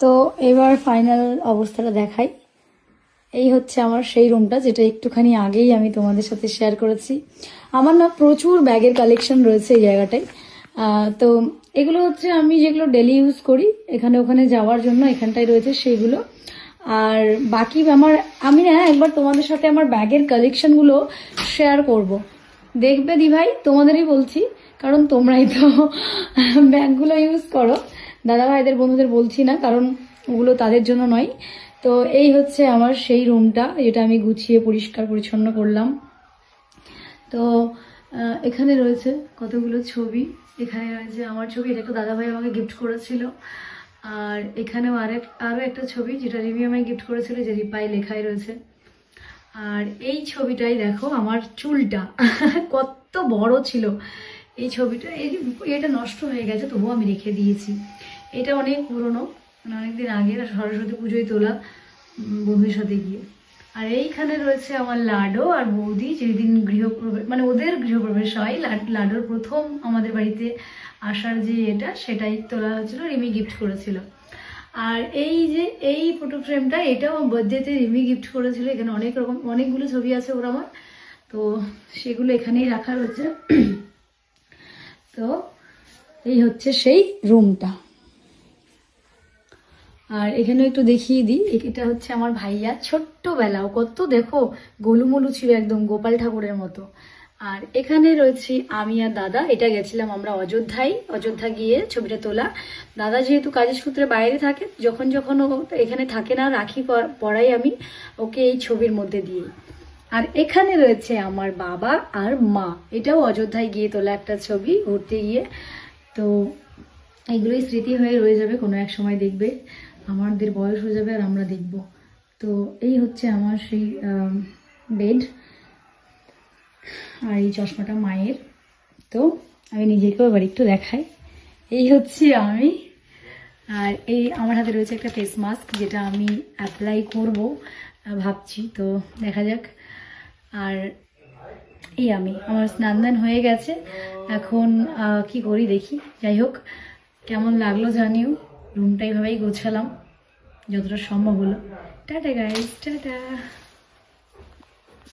তো এবার ফাইনাল অবস্থাটা দেখাই। এই হচ্ছে আমার সেই রুমটা, যেটা একটুখানি আগেই আমি তোমাদের সাথে শেয়ার করেছি। আমার না প্রচুর ব্যাগের কালেকশন রয়েছে এই জায়গাটায়। তো এগুলো হচ্ছে আমি যেগুলো ডেলি ইউজ করি এখানে ওখানে যাওয়ার জন্য, এখানটায় রয়েছে সেইগুলো। আর বাকি আমি না একবার তোমাদের সাথে আমার ব্যাগের কালেকশনগুলো শেয়ার করব। দেখবে দি ভাই, তোমাদেরই বলছি, কারণ তোমরাই তো ব্যাগগুলো ইউজ করো। দাদা ভাইদের বন্ধুদের বলছি না, কারণ ওগুলো তাদের জন্য নয়। তো এই হচ্ছে আমার সেই রুমটা, যেটা আমি গুছিয়ে পরিষ্কার পরিচ্ছন্ন করলাম। তো এখানে রয়েছে কতগুলো ছবি। এখানে রয়েছে আমার ছবি, এটা একটা দাদা ভাই আমাকে গিফট করেছিল। আর এখানেও আরও একটা ছবি, যেটা রিমি আমায় গিফট করেছিল, যে রিপাই লেখাই রয়েছে। আর এই ছবিটাই দেখো, আমার চুলটা কত বড় ছিল। এই ছবিটা, এটা নষ্ট হয়ে গেছে, তবুও আমি রেখে দিয়েছি। এটা অনেক পুরনো, মানে অনেকদিন আগে, সরস্বতী পুজোয় তোলা বন্ধুদের সাথে গিয়ে। আর এইখানে রয়েছে আমার লাডো আর বৌদি, যেদিন গৃহপ্রবেশ, মানে ওদের গৃহপ্রবেশ হয়, লাডোর প্রথম আমাদের বাড়িতে আসার যে সেটাই তোলা হয়েছিল, রিমি গিফট করেছিল। আর এই যে এই ফটো ফ্রেমটা, এটাও আমার বার্থডেতে রিমি গিফট করেছিল। এখানে অনেকগুলো ছবি আছে ওর আমার, তো সেগুলো এখানেই রাখা রয়েছে। তো এই হচ্ছে সেই রুমটা। আর এখানেও একটু দেখিয়ে দিই, এটা হচ্ছে আমার ভাইয়া, ছোট্টবেলাও কত দেখো গোলুমলু ছিল, একদম গোপাল ঠাকুরের মতো। আর এখানে রয়েছি আমি আর দাদা। এটা গেছিলাম আমরা অযোধ্যা গিয়ে ছবিটা তোলা। দাদা যেহেতু কাজের সূত্রে বাইরে থাকে, যখন ও এখানে থাকে না, রাখি পড়াই আমি ওকে এই ছবির মধ্যে দিয়ে। আর এখানে রয়েছে আমার বাবা আর মা, এটাও অযোধ্যায় গিয়ে তোলা একটা ছবি, ঘুরতে গিয়ে। তো এগুলোই স্মৃতি হয়ে রয়ে যাবে, কোনো এক সময় দেখবে আমাদের বয়স হয়ে যাবে আর আমরা দেখব। তো এই হচ্ছে আমার সেই বেড। আর এই চশমাটা মায়ের। তো আমি নিজেকেও এবার একটু দেখাই। এই হচ্ছে আমি। আর এই আমার হাতে রয়েছে একটা ফেস মাস্ক, যেটা আমি অ্যাপ্লাই করব ভাবছি, তো দেখা যাক। আর এই আমার স্নান দান হয়ে গেছে, এখন কি করি দেখি। যাই হোক, কেমন লাগলো জানিও। রুমটা এইভাবেই গোছালাম যতটা সম্ভব হলো। Tata guys, tata.